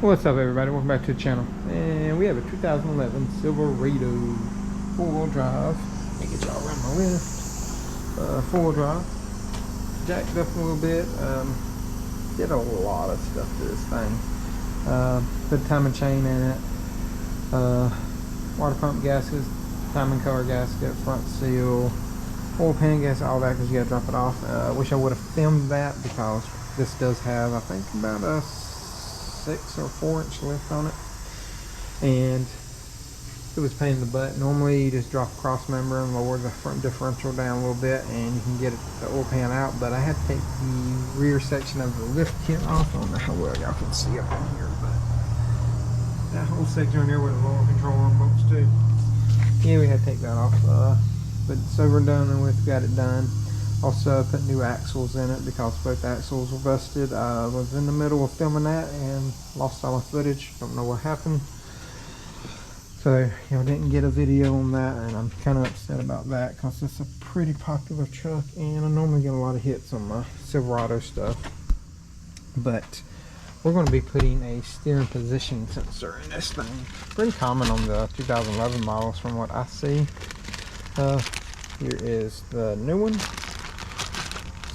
What's up, everybody? Welcome back to the channel. And we have a 2011 Silverado four-wheel drive. Let me get y'all around my lift. Four-wheel drive. Jacked up a little bit. Did a lot of stuff to this thing. Put timing chain in it. Water pump gaskets, timing color gasket, front seal, oil pan gasket, all that, because you gotta drop it off. Wish I would have filmed that because this does have, I think, about a 6 or 4 inch lift on it, and it was a pain in the butt. Normally you just drop a cross member and lower the front differential down a little bit and you can get the oil pan out, but I had to take the rear section of the lift kit off. I don't know how well y'all can see up in here, but that whole section on there with the lower control arm bolts too. Yeah, we had to take that off, but it's over and done with. Got it done. Also put new axles in it because both axles were busted. I was in the middle of filming that and lost all my footage. Don't know what happened. So, didn't get a video on that, and I'm kind of upset about that because it's a pretty popular truck and I normally get a lot of hits on my Silverado stuff. But we're going to be putting a steering position sensor in this thing. Pretty common on the 2011 models from what I see. Here is the new one.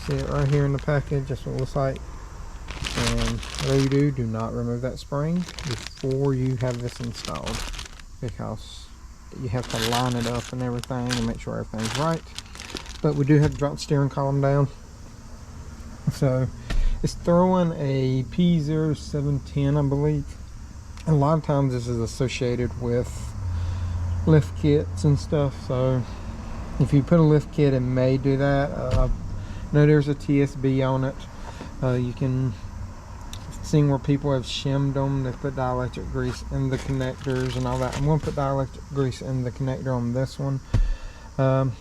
See it right here in the package. That's what it looks like. And whatever you do not remove that spring before you have this installed, because you have to line it up and everything and make sure everything's right. But we do have to drop the steering column down. So it's throwing a P0710, I believe. And a lot of times this is associated with lift kits and stuff. So if you put a lift kit, it may do that. No, there's a TSB on it. You can see where people have shimmed them. They put dielectric grease in the connectors and all that. I'm going to put dielectric grease in the connector on this one. We'll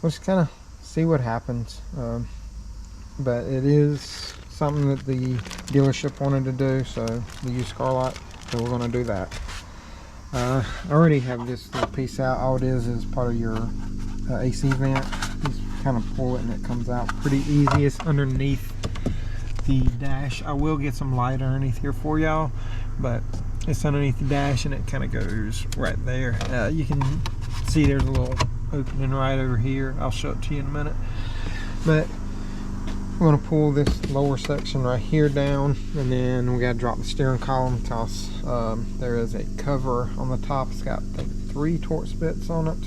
just kind of see what happens. But it is something that the dealership wanted to do, so the used car lot, so we're going to do that. I already have this little piece out. All it is part of your AC vent. You kind of pull it and it comes out pretty easy. It's underneath the dash. I will get some light underneath here for y'all, but it's underneath the dash and it kind of goes right there. You can see there's a little opening right over here. I'll show it to you in a minute. But we're going to pull this lower section right here down, and then we got to drop the steering column because there is a cover on the top. It's got, I think, 3 Torx bits on it,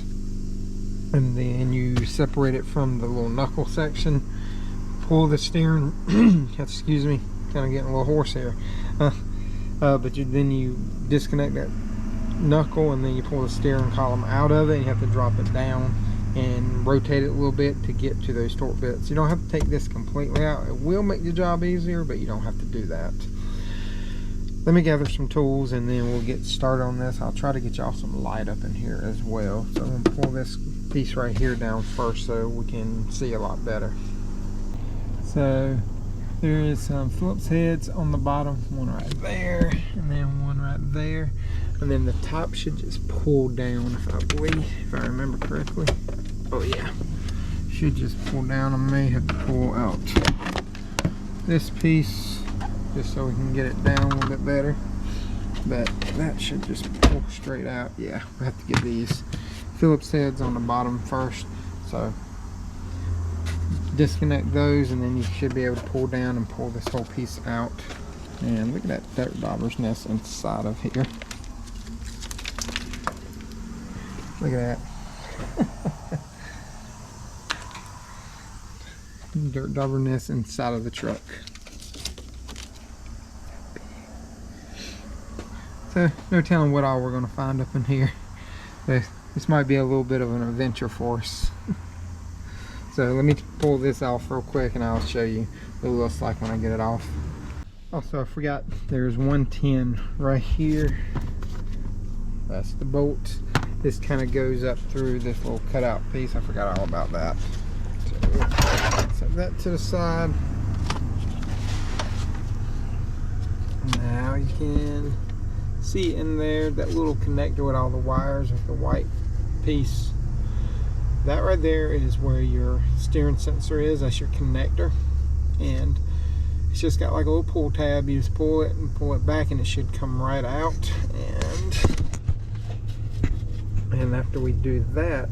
and then you separate it from the little knuckle section. Pull the steering excuse me, kind of getting a little hoarse here, but then you disconnect that knuckle and then you pull the steering column out of it, and you have to drop it down and rotate it a little bit to get to those torque bits. You don't have to take this completely out. It will make the job easier, but you don't have to do that. Let me gather some tools and then we'll get started on this. I'll try to get y'all some light up in here as well. So I'm gonna pull this piece right here down first so we can see a lot better. So there is some Phillips heads on the bottom, one right there and then one right there, and then the top should just pull down, if I believe, if I remember correctly. Oh yeah, should just pull down. I may have to pull out this piece just so we can get it down a little bit better, but that should just pull straight out. Yeah, we have to get these Phillips heads on the bottom first, so disconnect those and then you should be able to pull down and pull this whole piece out. And look at that dirt dauber's nest inside of here. Look at that. Dirt dauber nest inside of the truck. So no telling what all we're going to find up in here. So this might be a little bit of an adventure for us. So let me pull this off real quick and I'll show you what it looks like when I get it off. Also, I forgot there's 110 right here. That's the bolt. This kind of goes up through this little cutout piece. I forgot all about that. So set that to the side. Now you can see in there that little connector with all the wires with the white piece. That right there is where your steering sensor is. That's your connector, and It's just got like a little pull tab. You just pull it and pull it back and it should come right out. And after we do that,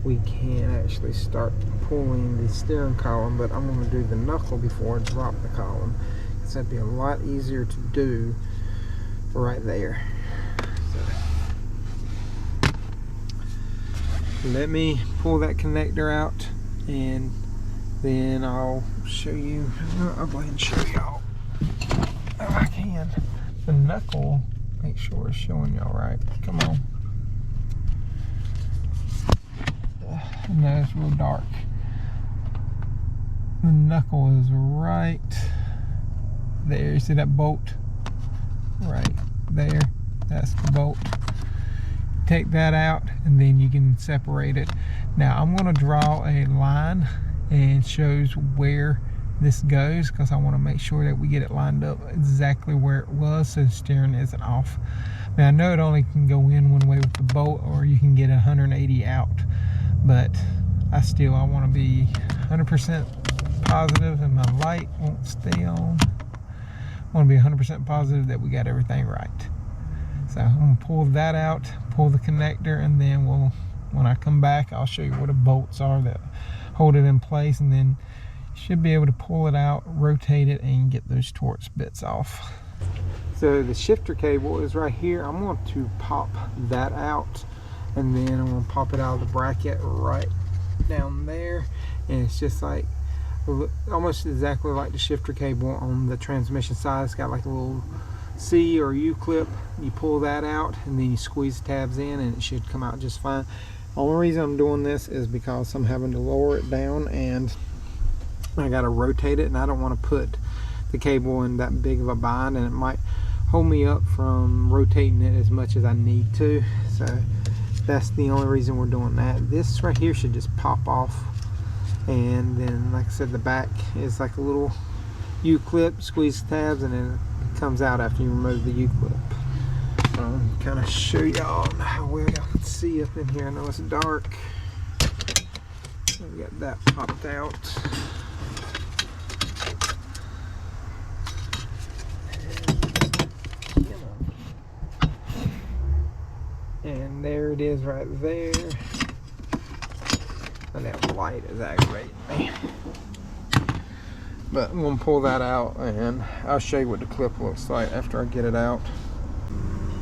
we can actually start pulling the steering column, but I'm going to do the knuckle before I drop the column, because that'd be a lot easier to do right there. So, let me pull that connector out and then I'll show you. I'll go ahead and show y'all if I can. The knuckle, make sure it's showing y'all right. Come on. No, it's real dark. The knuckle is right there. You see that bolt? Right there. That's the bolt. Take that out and then you can separate it. Now I'm going to draw a line and shows where this goes, because I want to make sure that we get it lined up exactly where it was so the steering isn't off. Now I know it only can go in one way with the bolt, or you can get 180 out, but I want to be 100% positive, and my light won't stay on. I want to be 100% positive that we got everything right. So I'm going to pull that out, pull the connector, and then when I come back, I'll show you where the bolts are that hold it in place, and then you should be able to pull it out, rotate it, and get those Torx bits off. So the shifter cable is right here. I'm going to pop that out, and then I'm going to pop it out of the bracket right down there, and it's just like almost exactly like the shifter cable on the transmission side. It's got like a little C or U clip. You pull that out and then you squeeze the tabs in and it should come out just fine. Only reason I'm doing this is because I'm having to lower it down and I got to rotate it, and I don't want to put the cable in that big of a bind, and it might hold me up from rotating it as much as I need to. So that's the only reason we're doing that. This right here should just pop off, and then like I said, the back is like a little U-clip, squeeze the tabs, and then it comes out after you remove the U-clip. Kind of show y'all how well y'all can see up in here. I know it's dark. We got that popped out. And there it is right there. And that light is aggravating me. But I'm going to pull that out and I'll show you what the clip looks like after I get it out.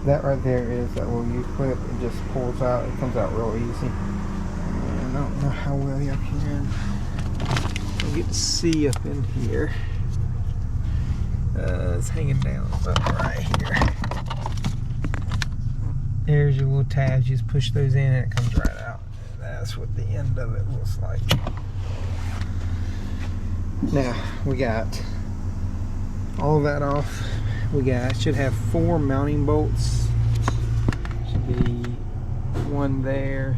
That right there is that little U-clip. It just pulls out. It comes out real easy. And I don't know how well y'all can get to see up in here. It's hanging down about right here. There's your little tabs. You just push those in and it comes right out. That's what the end of it looks like. Now we got all that off. Should have 4 mounting bolts. Should be one there.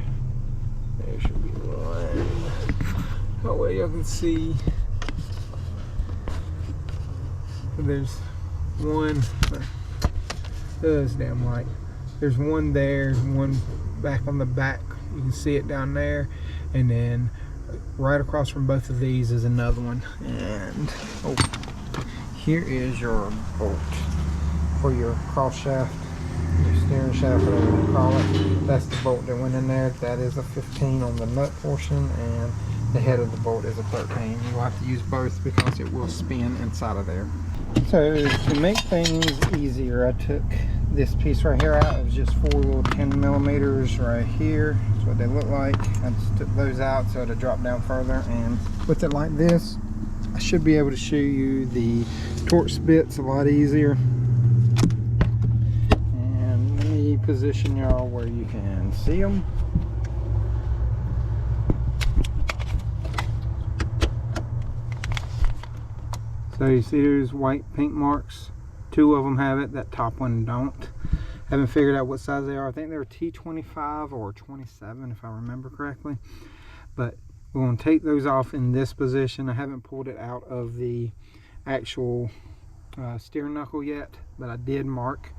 There should be one. That way y'all can see. There's one. It's damn light. There's one there, one back on the back. You can see it down there, and then right across from both of these is another one. And here is your bolt for your cross shaft, your steering shaft, whatever you want to call it. That's the bolt that went in there. That is a 15 on the nut portion, and the head of the bolt is a 13. You will have to use both because it will spin inside of there. So to make things easier, I took this piece right here out. It was just 4 little 10 millimeters right here. That's what they look like. I just took those out so it'll drop down further, and with it like this, I should be able to show you the Torx bits a lot easier. And let me position y'all where you can see them. So you see there's white paint marks. 2 of them have it. That top one don't. Haven't figured out what size they are. I think they're T25 or 27 if I remember correctly. But we're going to take those off in this position. I haven't pulled it out of the actual steering knuckle yet, but I did mark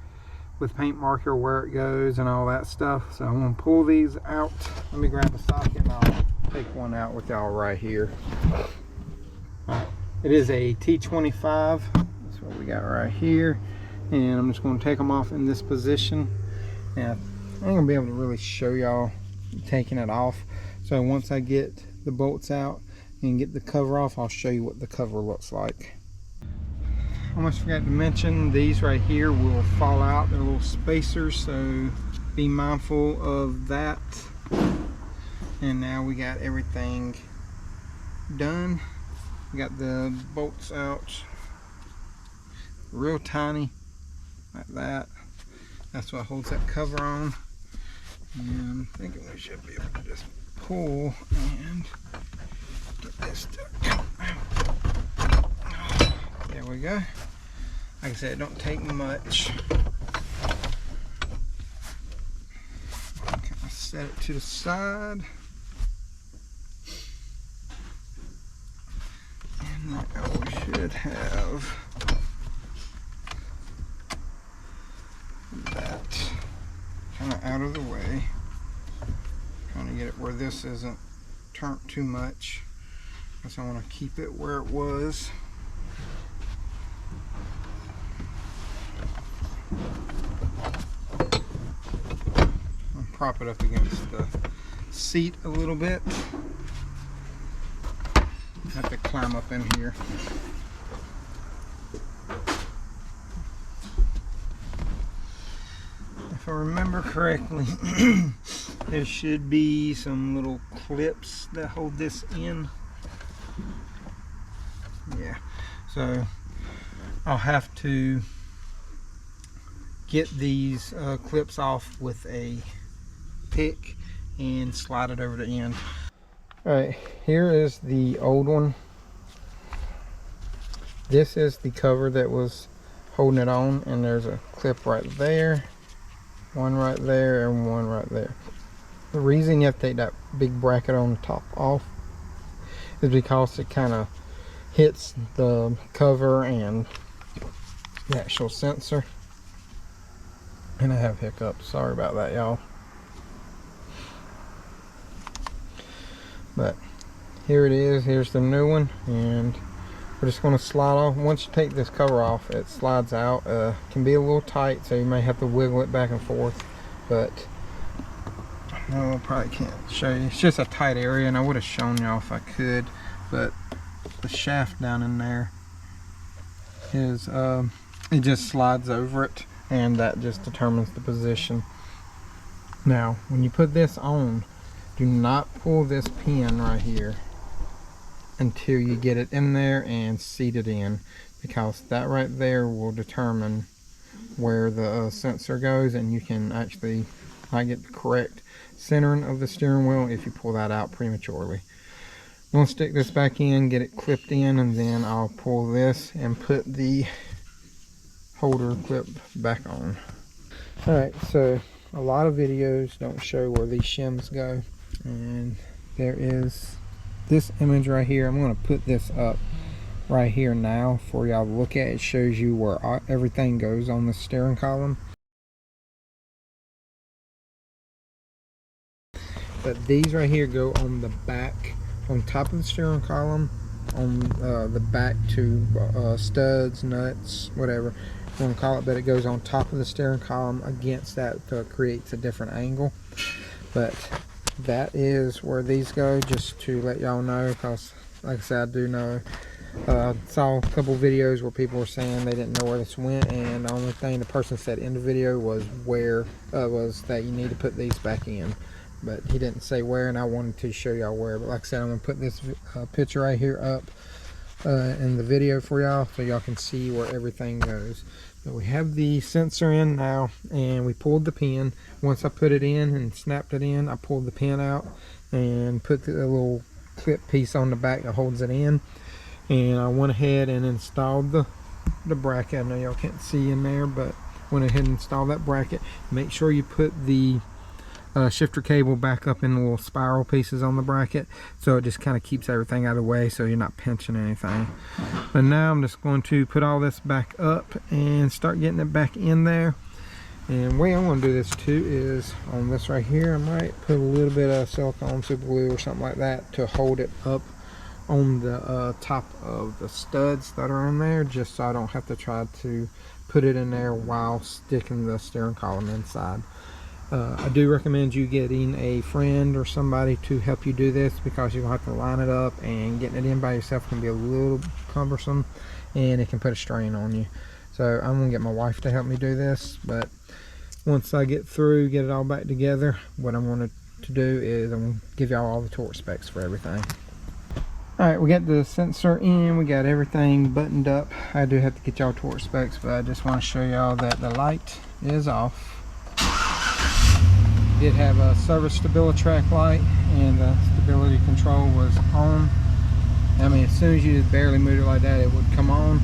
with paint marker where it goes and all that stuff. So I'm going to pull these out. Let me grab a socket and I'll take one out with y'all right here. It is a T25. That's what we got right here. And I'm just going to take them off in this position. Now, I ain't going to be able to really show y'all taking it off. So once I get the bolts out and get the cover off, I'll show you what the cover looks like. Almost forgot to mention, these right here will fall out. They're little spacers, so be mindful of that. And now we got everything done. We got the bolts out real tiny, like that. That's what holds that cover on. And I'm thinking we should be able to just pull and get this to come out. There we go. Like I said, it don't take much. Kind of set it to the side. And now we should have that kind of out of the way. Trying to get it where this isn't turned too much, because I want to keep it where it was. I'll prop it up against the seat a little bit. Have to climb up in here. If I remember correctly, there should be some little clips that hold this in. Yeah, so I'll have to get these clips off with a pick and slide it over the end. Alright, here is the old one. This is the cover that was holding it on, and there's a clip right there, one right there, and one right there. The reason you have to take that big bracket on the top off is because it kind of hits the cover and the actual sensor. And I have hiccups, sorry about that, y'all. But here it is, here's the new one, and we're just going to slide off. Once you take this cover off, it slides out. Can be a little tight, so you may have to wiggle it back and forth, but no, I probably can't show you. It's just a tight area, and I would have shown y'all if I could, but the shaft down in there is it just slides over it, and that just determines the position. Now when you put this on, do not pull this pin right here until you get it in there and seat it in, because that right there will determine where the sensor goes, and you can actually not get the correct centering of the steering wheel if you pull that out prematurely. I'm going to stick this back in, get it clipped in, and then I'll pull this and put the holder clip back on. Alright, so a lot of videos don't show where these shims go, and there is this image right here. I'm going to put this up right here now for y'all to look at. It shows you where everything goes on the steering column. But these right here go on the back, on top of the steering column, on the back to studs, nuts, whatever you want to call it, but it goes on top of the steering column against that, so it creates a different angle. But that is where these go, just to let y'all know, because like I said, I do know. Saw a couple videos where people were saying they didn't know where this went, and the only thing the person said in the video was where was that you need to put these back in, but he didn't say where, and I wanted to show y'all where. But like I said, I'm gonna put this picture right here up in the video for y'all, so y'all can see where everything goes. But we have the sensor in now, and we pulled the pin. Once I put it in and snapped it in, I pulled the pin out and put the little clip piece on the back that holds it in, and I went ahead and installed the bracket. I know y'all can't see in there, but went ahead and installed that bracket. Make sure you put the shifter cable back up in the little spiral pieces on the bracket, so it just kind of keeps everything out of the way, so you're not pinching anything. But now I'm just going to put all this back up and start getting it back in there. And the way I'm going to do this too is on this right here, I might put a little bit of silicone super glue or something like that to hold it up on the top of the studs that are in there, just so I don't have to try to put it in there while sticking the steering column inside. I do recommend you getting a friend or somebody to help you do this, because you're going to have to line it up, and getting it in by yourself can be a little cumbersome and it can put a strain on you. So I'm going to get my wife to help me do this, but once I get through, get it all back together, what I'm going to do is I'm going to give y'all all the torque specs for everything. Alright, we got the sensor in, we got everything buttoned up. I do have to get y'all torque specs, but I just want to show y'all that the light is off. Did have a service StabiliTrak light, and the stability control was on. I mean, as soon as you just barely moved it like that, it would come on.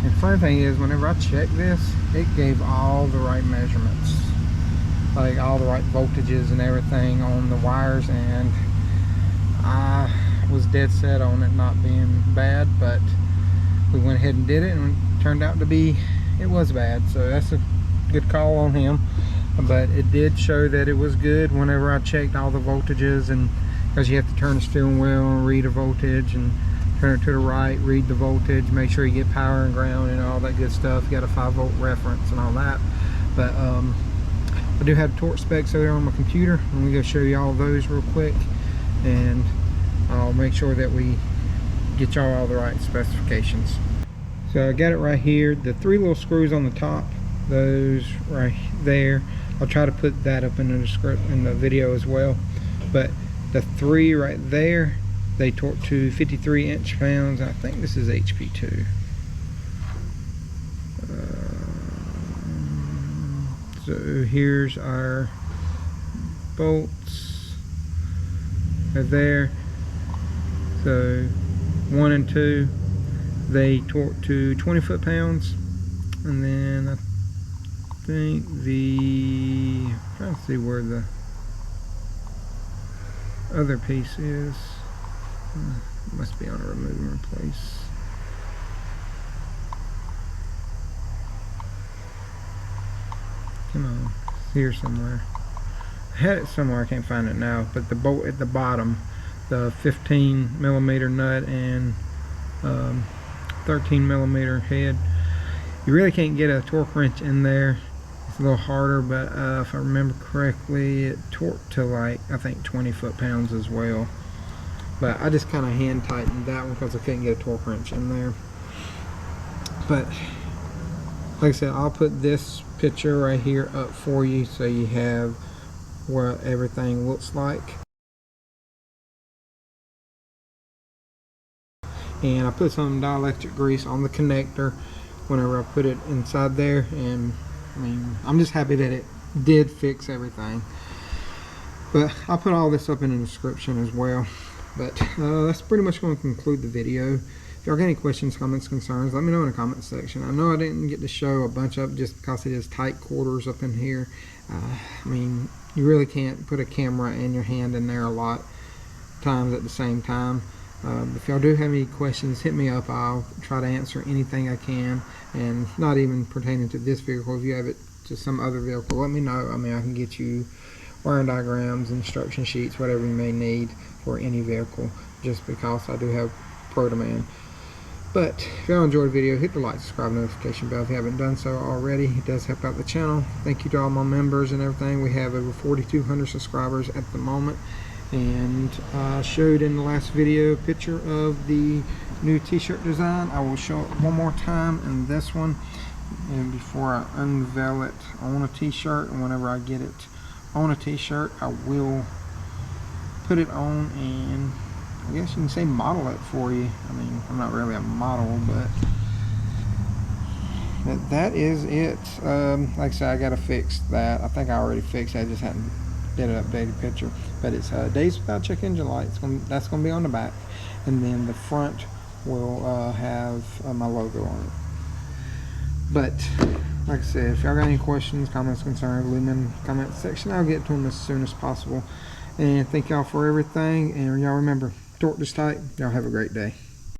And the funny thing is, whenever I checked this, it gave all the right measurements, like all the right voltages and everything on the wires, and I was dead set on it not being bad, but we went ahead and did it, and it turned out to be, it was bad. So that's a good call on him. But it did show that it was good whenever I checked all the voltages, and because you have to turn the steering wheel and read a voltage, and turn it to the right, read the voltage, make sure you get power and ground and all that good stuff. You got a 5-volt reference and all that. But I do have torque specs over there on my computer. I'm going to show you all those real quick, and I'll make sure that we get y'all all the right specifications. So I got it right here. The 3 little screws on the top, those right there, I'll try to put that up in the script in the video as well. But the 3 right there, they torque to 53 inch-pounds. I think this is HP2. So here's our bolts right there. So 1 and 2, they torque to 20 foot-pounds, and then I think I'm trying to see where the other piece is. Must be on a remove and replace. Come on, it's here somewhere. I had it somewhere, I can't find it now. But the bolt at the bottom, the 15 millimeter nut and 13 millimeter head, you really can't get a torque wrench in there. It's a little harder, but if I remember correctly, it torqued to like, I think 20 foot-pounds as well. But I just kind of hand tightened that one because I couldn't get a torque wrench in there. But like I said, I'll put this picture right here up for you so you have what everything looks like. And I put some dielectric grease on the connector whenever I put it inside there, and I mean, I'm just happy that it did fix everything. But I'll put all this up in the description as well. But that's pretty much going to conclude the video. If y'all got any questions, comments, concerns, let me know in the comment section. I know I didn't get to show a bunch of it just because it is tight quarters up in here. I mean, you really can't put a camera and your hand in there a lot of times at the same time. If y'all do have any questions, hit me up. I'll try to answer anything I can, and not even pertaining to this vehicle. If you have it to some other vehicle, let me know. I mean, I can get you wiring diagrams, instruction sheets, whatever you may need for any vehicle, just because I do have pro demand. But if y'all enjoyed the video, hit the like, subscribe, notification bell if you haven't done so already. It does help out the channel. Thank you to all my members and everything. We have over 4,200 subscribers at the moment. And I showed in the last video a picture of the new t-shirt design. I will show it one more time in this one, and before I unveil it on a t-shirt, and whenever I get it on a t-shirt, I will put it on and I guess you can say model it for you. I mean, I'm not really a model, but that is it. Like I said, I gotta fix that. I think I already fixed it, I just hadn't did an updated picture. But it's days without check engine lights. That's gonna be on the back, and then the front will have my logo on it. But like I said, if y'all got any questions, comments, concerns, leave them in the comment section. I'll get to them as soon as possible. And thank y'all for everything. And y'all remember, torque is tight. Y'all have a great day.